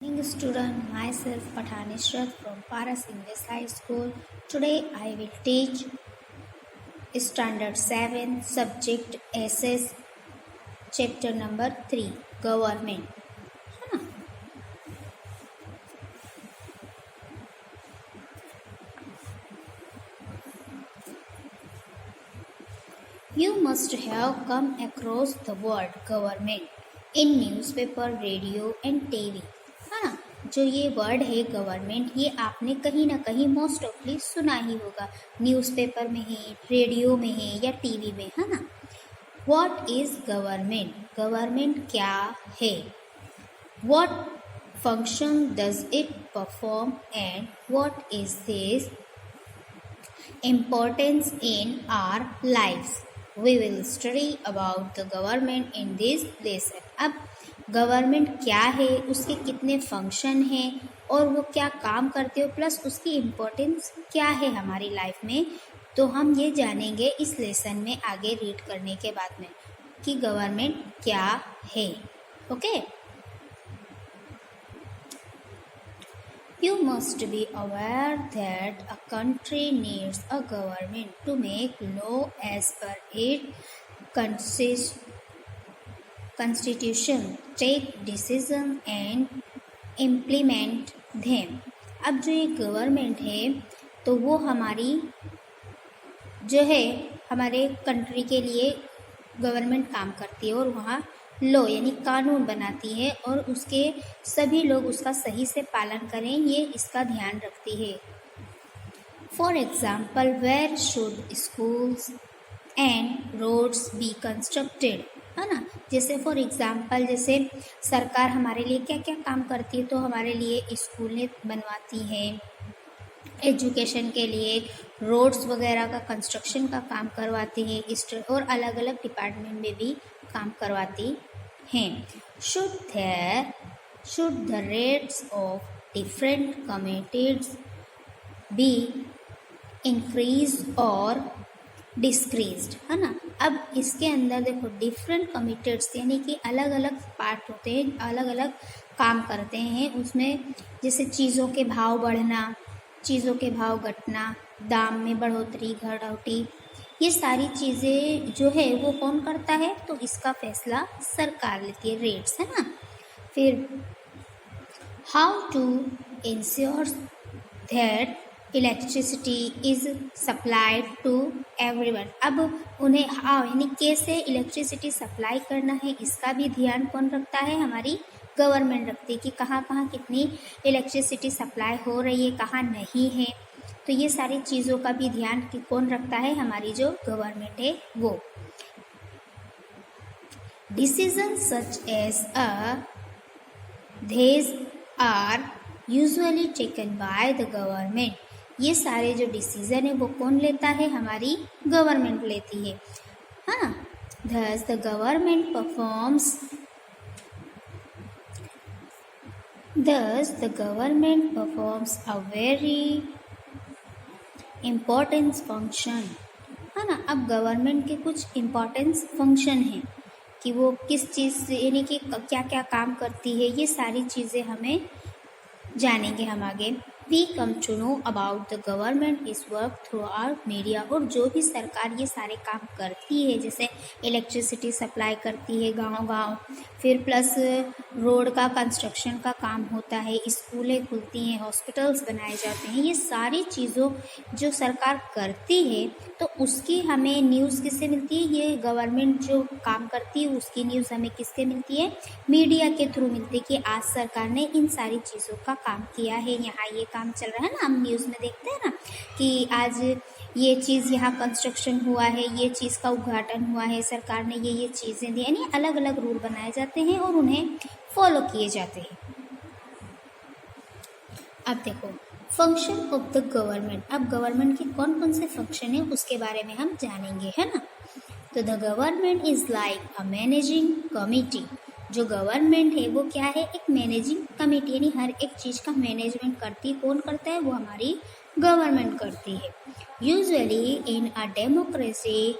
Morning student, myself Pathan Ishrat from Paras English High School. Today I will teach Standard 7 Subject SS Chapter number 3 Government. You must have come across the word government in newspaper, radio and TV. हाँ, जो ये word है government, ये आपने कहीं ना कहीं most ऑफली सुना ही होगा, न्यूज़पेपर में है, रेडियो में है या टीवी में, है ना। What is government? गवर्नमेंट क्या है? What function does it perform and what is this importance in our lives? We will study about the government in this lesson. अब गवर्नमेंट क्या है, उसके कितने फंक्शन हैं और वो क्या काम करते हो, प्लस उसकी इम्पोर्टेंस क्या है हमारी लाइफ में, तो हम ये जानेंगे इस लेसन में आगे रीड करने के बाद में कि गवर्नमेंट क्या है। Okay, You must be aware that a country needs a government to make law as per its constitution, take decision and implement them. अब जो ये गवर्नमेंट है तो वो हमारी जो है हमारे कंट्री के लिए गवर्नमेंट काम करती है और वहाँ लॉ यानी कानून बनाती है और उसके सभी लोग उसका सही से पालन करें, ये इसका ध्यान रखती है। For example, where should schools and roads be constructed, है ना। जैसे फॉर एग्जाम्पल, जैसे सरकार हमारे लिए क्या क्या काम करती है, तो हमारे लिए स्कूलें बनवाती है, एजुकेशन के लिए रोड्स वगैरह का कंस्ट्रक्शन का काम करवाती है और अलग अलग डिपार्टमेंट में भी काम करवाती हैं। Should the rates of different committees be increase और डिस्क्रीज्ड, है ना। अब इसके अंदर देखो डिफरेंट कमिटीज यानी कि अलग अलग पार्ट होते हैं, अलग अलग काम करते हैं उसमें, जैसे चीज़ों के भाव बढ़ना, चीज़ों के भाव घटना, दाम में बढ़ोतरी घटौती, ये सारी चीज़ें जो है वो कौन करता है, तो इसका फैसला सरकार लेती है, रेट्स, है ना। फिर how to ensure that electricity is supplied to everyone. अब उन्हें हाउ यानी कैसे इलेक्ट्रिसिटी सप्लाई करना है, इसका भी ध्यान कौन रखता है, हमारी गवर्नमेंट रखती है कि कहाँ कहाँ कितनी इलेक्ट्रिसिटी सप्लाई हो रही है, कहाँ नहीं है, तो ये सारी चीज़ों का भी ध्यान कि कौन रखता है, हमारी जो गवर्नमेंट है वो। Decision such as these are usually taken by the government, ये सारे जो डिसीजन है वो कौन लेता है, हमारी गवर्नमेंट लेती है, हाँ। Thus the government performs a very importance function, है ना। अब गवर्नमेंट के कुछ इम्पोर्टेंस फंक्शन हैं कि वो किस चीज़ से यानी कि क्या क्या काम करती है, ये सारी चीज़ें हमें जानेंगे हम आगे। We come to know about the government is work through our media, और जो भी सरकार ये सारे काम करती है, जैसे इलेक्ट्रिसिटी सप्लाई करती है गांव गांव, फिर प्लस रोड का कंस्ट्रक्शन का काम होता है, स्कूलें खुलती हैं, हॉस्पिटल्स बनाए जाते हैं, ये सारी चीज़ों जो सरकार करती है तो उसकी हमें न्यूज़ किससे मिलती है, ये गवर्नमेंट जो काम करती है उसकी न्यूज़ हमें किससे मिलती है, मीडिया के थ्रू मिलती है कि आज सरकार ने इन सारी चीज़ों का काम किया है, यहाँ ये काम चल रहा है ना। हम न्यूज़ में देखते हैं ना कि आज ये चीज़ यहाँ कंस्ट्रक्शन हुआ है, ये चीज़ का उद्घाटन हुआ है, सरकार ने ये चीज़ें दी, यानी अलग अलग रूल बनाए जाते हैं और उन्हें फॉलो किए जाते हैं। अब देखो फंक्शन ऑफ द गवर्नमेंट, अब गवर्नमेंट के कौन कौन से फंक्शन है उसके बारे में हम जानेंगे, है ना। तो the government is like a managing committee, जो गवर्नमेंट है वो क्या है, एक मैनेजिंग कमेटी, यानी हर एक चीज़ का मैनेजमेंट करती है, कौन करता है, वो हमारी गवर्नमेंट करती है। Usually in a democracy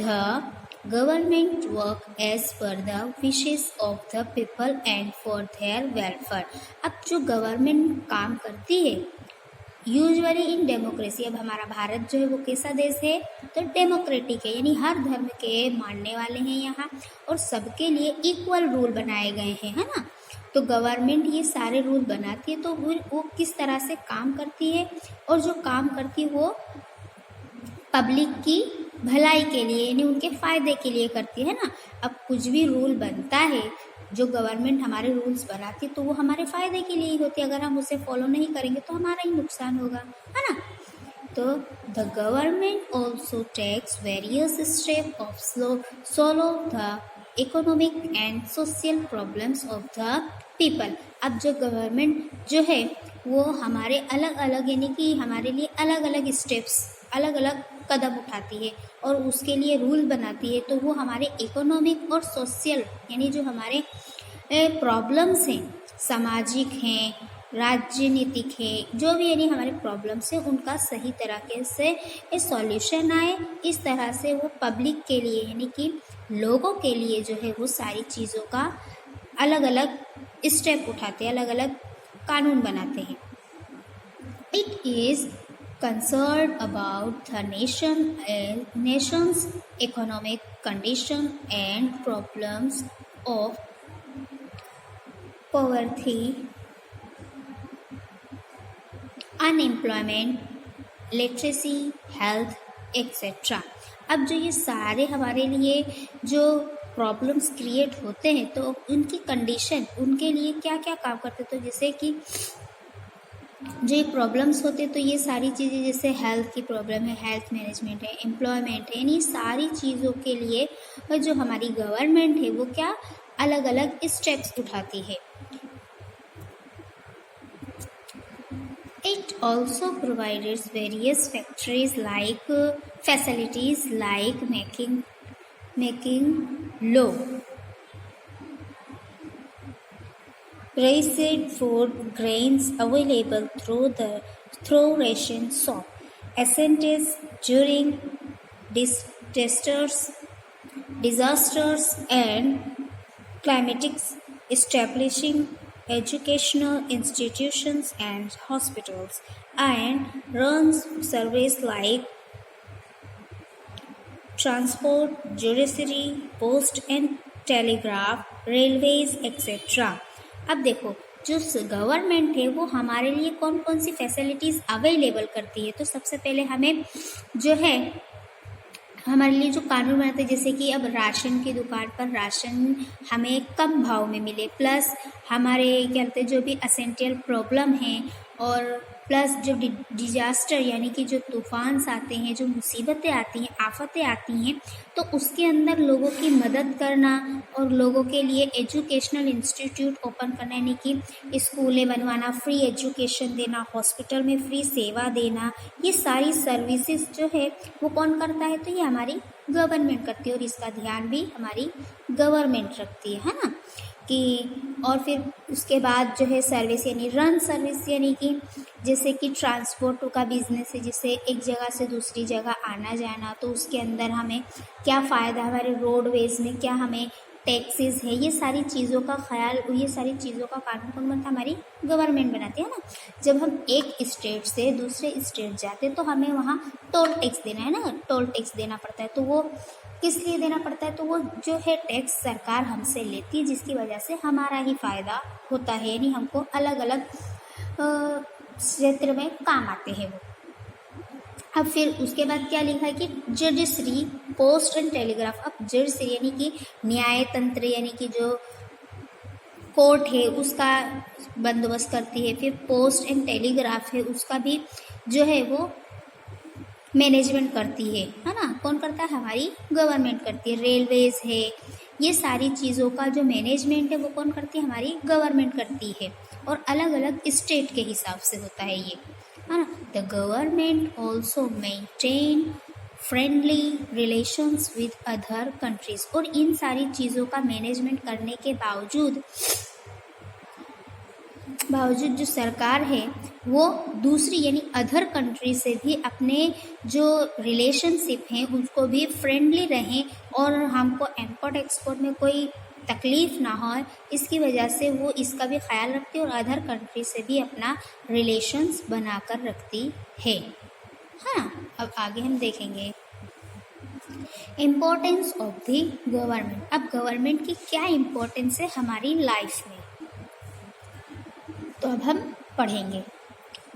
the government work as per the wishes of the people and for their welfare. अब जो गवर्नमेंट काम करती है यूजुअली इन डेमोक्रेसी, अब हमारा भारत जो है वो कैसा देश है, तो डेमोक्रेटिक है, यानी हर धर्म के मानने वाले हैं यहाँ और सबके लिए इक्वल रूल बनाए गए हैं, है ना। तो गवर्नमेंट ये सारे रूल बनाती है, तो वो किस तरह से काम करती है, और जो काम करती है वो पब्लिक की भलाई के लिए यानी उनके फ़ायदे के लिए करती है ना। अब कुछ भी रूल बनता है, जो गवर्नमेंट हमारे रूल्स बनाती है तो वो हमारे फ़ायदे के लिए ही होती है, अगर हम उसे फॉलो नहीं करेंगे तो हमारा ही नुकसान होगा, है ना। तो the government also takes various step of solve the economic and social problems of the people. अब जो गवर्नमेंट जो है वो हमारे अलग अलग यानी कि हमारे लिए अलग अलग स्टेप्स, अलग अलग कदम उठाती है और उसके लिए रूल बनाती है, तो वो हमारे इकोनॉमिक और सोशल यानी जो हमारे प्रॉब्लम्स हैं, सामाजिक हैं, राजनीतिक है, जो भी यानी हमारे प्रॉब्लम्स हैं उनका सही तरीके से सॉल्यूशन आए, इस तरह से वो पब्लिक के लिए यानी कि लोगों के लिए जो है वो सारी चीज़ों का अलग अलग स्टेप उठाते हैं, अलग अलग कानून बनाते हैं। It is concerned about the nation's economic condition and problems of poverty, unemployment, literacy, health, etc. अब जो ये सारे हमारे लिए जो प्रॉब्लम्स क्रिएट होते हैं तो उनकी कंडीशन, उनके लिए क्या क्या काम करते हैं, तो जैसे कि जो ये प्रॉब्लम्स होते हैं तो ये सारी चीज़ें जैसे हेल्थ की प्रॉब्लम है, हेल्थ मैनेजमेंट है, एम्प्लॉयमेंट है, यानी सारी चीज़ों के लिए जो हमारी गवर्नमेंट है वो क्या अलग अलग स्टेप्स उठाती है। It also provides various facilities like making law, raised food grains available through ration shop, assistance during disasters and climatic, establishing educational institutions and hospitals, and runs service like transport, judiciary, post and telegraph, railways, etc. अब देखो जो government है वो हमारे लिए कौन कौन सी facilities available करती है, तो सबसे पहले हमें जो है हमारे लिए जो कानून बनाते हैं, जैसे कि अब राशन की दुकान पर राशन हमें कम भाव में मिले, प्लस हमारे क्या कहते हैं जो भी असेंशियल प्रॉब्लम है, और प्लस जो डिजास्टर यानी कि जो तूफान आते हैं, जो मुसीबतें आती हैं, आफतें आती हैं, तो उसके अंदर लोगों की मदद करना और लोगों के लिए एजुकेशनल इंस्टीट्यूट ओपन करना यानी कि स्कूलें बनवाना, फ्री एजुकेशन देना, हॉस्पिटल में फ्री सेवा देना, ये सारी सर्विसेज जो है वो कौन करता है, तो ये हमारी गवर्नमेंट करती है और इसका ध्यान भी हमारी गवर्नमेंट रखती है ना कि। और फिर उसके बाद जो है सर्विस यानी रन सर्विस यानी कि जैसे कि ट्रांसपोर्ट का बिजनेस है, जैसे एक जगह से दूसरी जगह आना जाना, तो उसके अंदर हमें क्या फ़ायदा, हमारे रोडवेज में क्या हमें टैक्सेस है, ये सारी चीज़ों का ख्याल, ये सारी चीज़ों का कानून कौन बनता है, हमारी गवर्नमेंट बनाती है ना। जब हम एक स्टेट से दूसरे स्टेट जाते हैं तो हमें वहाँ टोल टैक्स देना है ना, टोल टैक्स देना पड़ता है, तो वो किस लिए देना पड़ता है, तो वो जो है टैक्स सरकार हमसे लेती है, जिसकी वजह से हमारा ही फ़ायदा होता है, यानी हमको अलग अलग क्षेत्र में काम आते हैं वो। अब फिर उसके बाद क्या लिखा है कि जुडिशरी, पोस्ट एंड टेलीग्राफ। अब जुडिशरी यानी कि न्याय तंत्र यानी कि जो कोर्ट है उसका बंदोबस्त करती है, फिर पोस्ट एंड टेलीग्राफ है उसका भी जो है वो मैनेजमेंट करती है ना, कौन करता है, हमारी गवर्नमेंट करती है। रेलवेज है, ये सारी चीज़ों का जो मैनेजमेंट है वो कौन करती है, हमारी गवर्नमेंट करती है, और अलग अलग स्टेट के हिसाब से होता है ये, है ना। The government also maintain friendly relations with other countries. और इन सारी चीज़ों का मैनेजमेंट करने के बावजूद बावजूद जो सरकार है वो दूसरी यानी अदर कंट्री से भी अपने जो रिलेशनशिप हैं उसको भी फ्रेंडली रहें और हमको इम्पोर्ट एक्सपोर्ट में कोई तकलीफ ना हो, इसकी वजह से वो इसका भी ख्याल रखती है और अदर कंट्री से भी अपना रिलेशंस बनाकर रखती है। हाँ, अब आगे हम देखेंगे इम्पोर्टेंस ऑफ द गवर्नमेंट। अब गवर्नमेंट की क्या इम्पोर्टेंस है हमारी लाइफ में, तो अब हम पढ़ेंगे।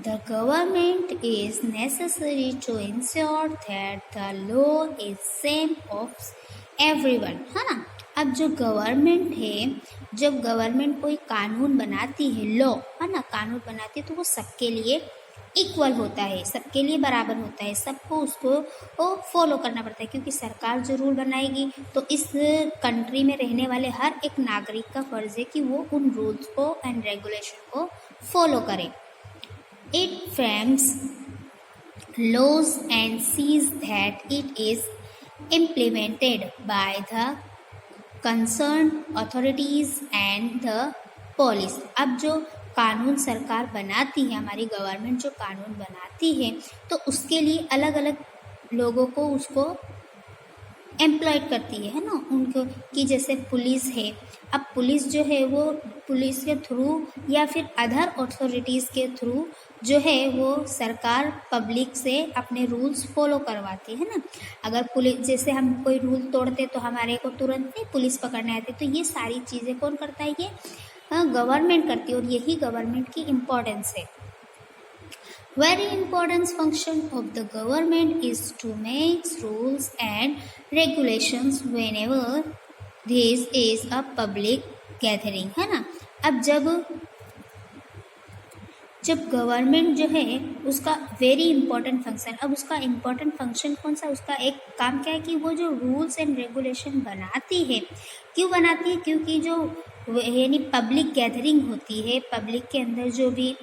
The government is necessary to ensure that the law is same of everyone, है ना। अब जो गवर्नमेंट है, जब गवर्नमेंट कोई कानून बनाती है, लॉ है ना, कानून बनाती है तो वो सबके लिए इक्वल होता है, सबके लिए बराबर होता है, सबको उसको फॉलो करना पड़ता है, क्योंकि सरकार जो रूल बनाएगी तो इस कंट्री में रहने वाले हर एक नागरिक का फर्ज है कि वो उन रूल्स को एंड रेगुलेशन को फॉलो करे। It frames laws and sees that it is implemented by the concern authorities and the police. अब जो कानून सरकार बनाती है, हमारी गवर्नमेंट जो कानून बनाती है तो उसके लिए अलग अलग लोगों को उसको एम्प्लॉयड करती है ना, उनको कि जैसे पुलिस है। अब पुलिस जो है वो पुलिस के थ्रू या फिर अदर अथॉरिटीज़ के थ्रू जो है वो सरकार पब्लिक से अपने रूल्स फॉलो करवाती है ना। अगर पुलिस जैसे हम कोई रूल तोड़ते तो हमारे को तुरंत नहीं पुलिस पकड़ने आती, तो ये सारी चीज़ें कौन करता है, ये गवर्नमेंट करती है और यही गवर्नमेंट की इम्पोर्टेंस है। Very important function of the government is to make rules and regulations whenever this is a public gathering, है ना। अब जब गवर्नमेंट जो है उसका वेरी इंपॉर्टेंट फंक्शन, अब उसका इम्पॉर्टेंट फंक्शन कौन सा, उसका एक काम क्या है कि वो जो रूल्स एंड रेगुलेशन बनाती है, क्यों बनाती है, क्योंकि जो यानी पब्लिक गैदरिंग होती है, पब्लिक के अंदर जो भी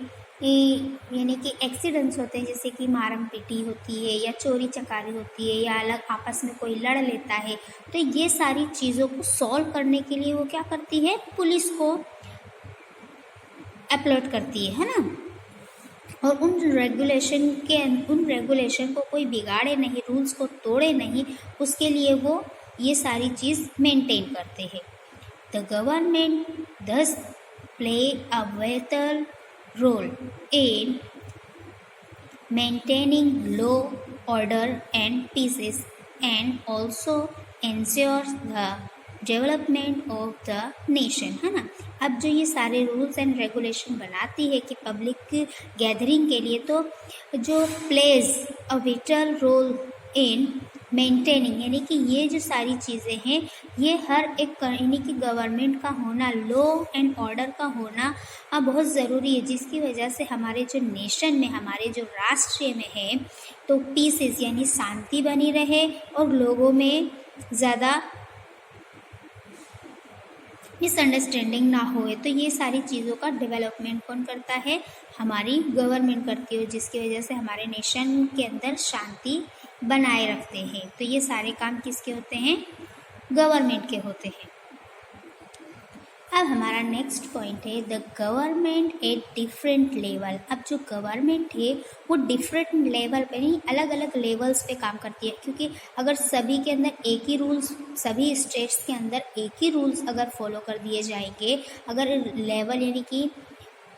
यानी कि एक्सीडेंट्स होते हैं, जैसे कि मारम पीटी होती है या चोरी चकारी होती है या अलग आपस में कोई लड़ लेता है, तो ये सारी चीज़ों को सॉल्व करने के लिए वो क्या करती है, पुलिस को अपलोड करती है ना। और उन रेगुलेशन को कोई बिगाड़े नहीं, रूल्स को तोड़े नहीं, उसके लिए वो ये सारी चीज़ मेंटेन करते हैं। The government thus play a vital role in maintaining law, order and peace and also ensures the development of the nation, है ना। अब जो ये सारे रूल्स एंड रेगुलेशन बनाती है कि पब्लिक गैदरिंग के लिए, तो जो plays a vital role in maintaining, यानी कि ये जो सारी चीज़ें हैं ये हर एक यानी कि गवर्नमेंट का होना, लॉ एंड ऑर्डर का होना बहुत ज़रूरी है, जिसकी वजह से हमारे जो नेशन में, हमारे जो राष्ट्र में है तो पीसेस यानी शांति बनी रहे और लोगों में ज़्यादा मिसअंडरस्टैंडिंग ना होए। तो ये सारी चीज़ों का डेवलपमेंट कौन करता है, हमारी गवर्नमेंट करती है, जिसकी वजह से हमारे नेशन के अंदर शांति बनाए रखते हैं। तो ये सारे काम किसके होते हैं, गवर्नमेंट के होते हैं। अब हमारा नेक्स्ट पॉइंट है the government at different level. अब जो गवर्नमेंट है वो डिफरेंट लेवल पे नहीं, अलग अलग लेवल्स पे काम करती है, क्योंकि अगर सभी के अंदर एक ही रूल्स, सभी स्टेट्स के अंदर एक ही रूल्स अगर फॉलो कर दिए जाएंगे, अगर लेवल यानी कि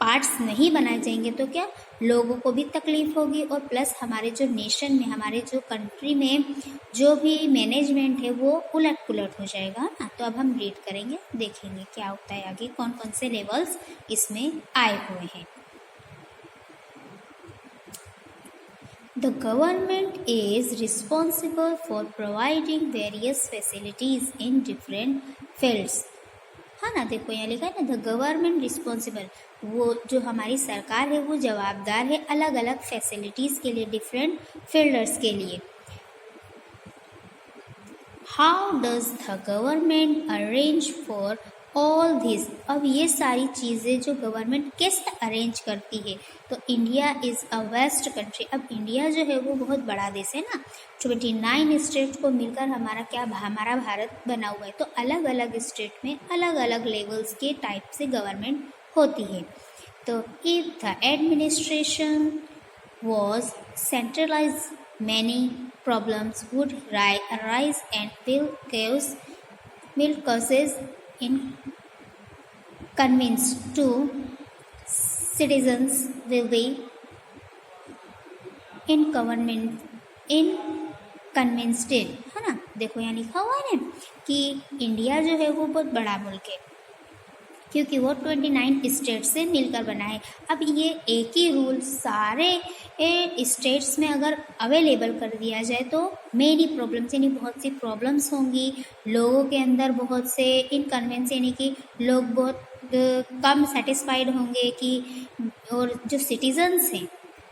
पार्ट्स नहीं बनाए जाएंगे तो क्या लोगों को भी तकलीफ होगी और प्लस हमारे जो नेशन में, हमारे जो कंट्री में जो भी मैनेजमेंट है वो उलट पुलट हो जाएगा ना। तो अब हम रीड करेंगे, देखेंगे क्या होता है आगे, कौन कौन से लेवल्स इसमें आए हुए हैं। The government is responsible for providing various facilities in different fields, हाँ ना। देखो यहाँ लिखा है ना द गवर्नमेंट रिस्पॉन्सिबल, वो जो हमारी सरकार है वो जवाबदार है अलग अलग फैसिलिटीज़ के लिए, डिफरेंट फील्डर्स के लिए। How does the government arrange for all this. अब ये सारी चीज़ें जो गवर्नमेंट कैसे अरेंज करती है, तो India is a vast country. अब इंडिया जो है वो बहुत बड़ा देश है ना, 29 स्टेट को मिलकर हमारा भारत बना हुआ है। तो अलग अलग स्टेट में अलग अलग लेवल्स के टाइप से गवर्नमेंट होती है। तो if the administration was centralized, many problems would arise and will causes inconvenience to citizens will be इनकन्विंस्ड, है ना। देखो यहाँ लिखा हुआ है ना कि इंडिया जो है वो बहुत बड़ा मुल्क है क्योंकि वो 29 स्टेट से मिलकर बना है। अब ये एक ही रूल सारे स्टेट्स में अगर अवेलेबल कर दिया जाए तो मेनी प्रॉब्लम्स यानी बहुत सी प्रॉब्लम्स होंगी, लोगों के अंदर बहुत से इनकन्वेंस यानी कि लोग बहुत कम सेटिस्फाइड होंगे कि, और जो सिटीजन्स हैं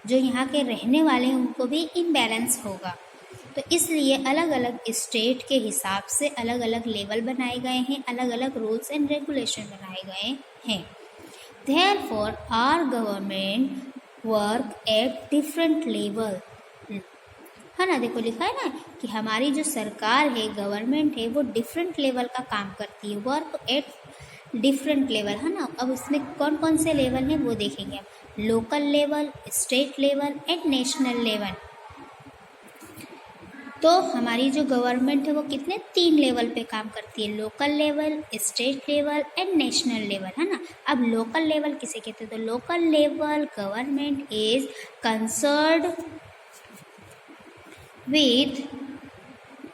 जो यहाँ के रहने वाले हैं उनको भी इम्बैलेंस होगा। तो इसलिए अलग अलग स्टेट के हिसाब से अलग अलग लेवल बनाए गए हैं, अलग अलग रूल्स एंड रेगुलेशन बनाए गए हैं। Therefore, our government work at different level, है ना। देखो लिखा है ना कि हमारी जो सरकार है, गवर्नमेंट है, वो डिफरेंट लेवल का काम करती है, वर्क एट डिफरेंट लेवल, है ना। अब उसमें कौन कौन से लेवल हैं वो देखेंगे अब, local level, state level and national level. तो हमारी जो गवर्नमेंट है वो कितने 3 लेवल पे काम करती है, local level, state level and national level, है ना। अब लोकल लेवल किसे कहते हैं, तो local level government is concerned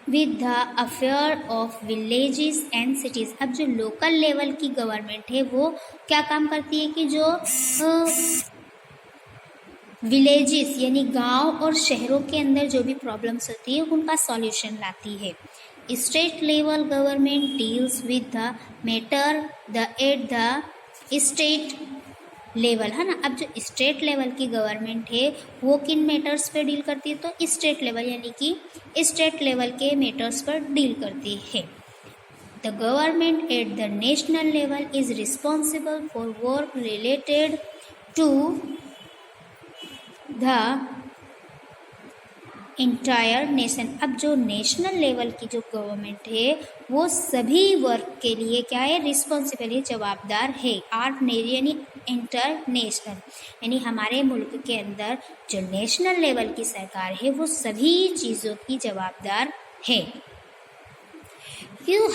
with the affair of villages and cities. अब जो लोकल लेवल की गवर्नमेंट है वो क्या काम करती है कि जो विलेजेस यानी गांव और शहरों के अंदर जो भी प्रॉब्लम्स होती है उनका सॉल्यूशन लाती है। State level government deals with the matter at the state level, है ना। अब जो स्टेट लेवल की गवर्नमेंट है वो किन मैटर्स पर डील करती है, तो स्टेट लेवल यानी कि स्टेट लेवल के मैटर्स पर डील करती है। The government at the national level is responsible for work related to the entire nation. अब जो नेशनल लेवल की जो गवर्नमेंट है वो सभी वर्क के लिए क्या है, रिस्पॉन्सिबल है, जवाबदार है। यानी इंटरनेशनल यानी हमारे मुल्क के अंदर जो नेशनल लेवल की सरकार है वो सभी चीज़ों की जवाबदार है। You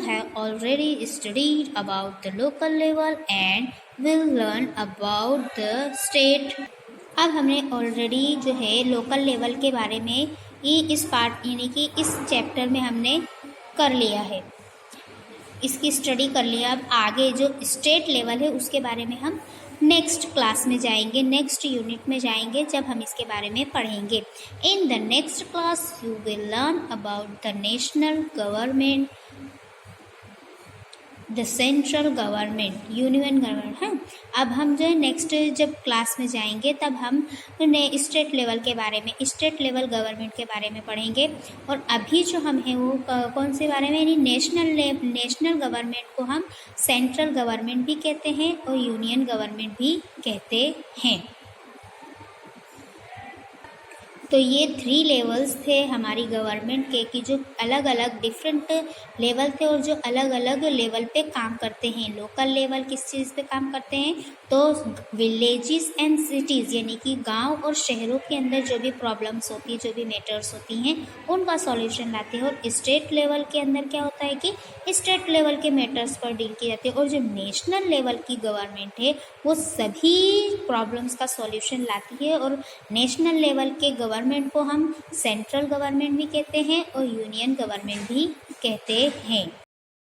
have already studied about the local level and will learn about the state। अब हमने ऑलरेडी जो है लोकल लेवल के बारे में इस पार्ट यानी कि इस चैप्टर में हमने कर लिया है, इसकी स्टडी कर लिया। अब आगे जो स्टेट लेवल है उसके बारे में हम नेक्स्ट क्लास में जाएंगे, नेक्स्ट यूनिट में जाएंगे जब हम इसके बारे में पढ़ेंगे। In the next class you will learn about the national government, the central government, union government, है। अब हम जो है नेक्स्ट जब क्लास में जाएंगे तब हम स्टेट लेवल के बारे में, स्टेट लेवल गवर्नमेंट के बारे में पढ़ेंगे। और अभी जो हम हैं वो कौन से बारे में, यानी नेशनल गवर्नमेंट को हम सेंट्रल गवर्नमेंट भी कहते हैं और यूनियन गवर्नमेंट भी कहते हैं। तो ये 3 लेवल्स थे हमारी गवर्नमेंट के कि जो अलग अलग डिफरेंट लेवल थे और जो अलग अलग लेवल पे काम करते हैं। लोकल लेवल किस चीज़ पे काम करते हैं, तो विलेजेस एंड सिटीज़ यानी कि गांव और शहरों के अंदर जो भी प्रॉब्लम्स होती है, जो भी मैटर्स होती हैं उनका सॉल्यूशन लाते हैं। और स्टेट लेवल के अंदर क्या होता है कि स्टेट लेवल के मैटर्स पर डील की जाती है। और जो नेशनल लेवल की गवर्नमेंट है वो सभी प्रॉब्लम्स का सॉल्यूशन लाती है। और नेशनल लेवल के गवर्नमेंट को हम सेंट्रल गवर्नमेंट भी कहते हैं और यूनियन गवर्नमेंट भी कहते हैं।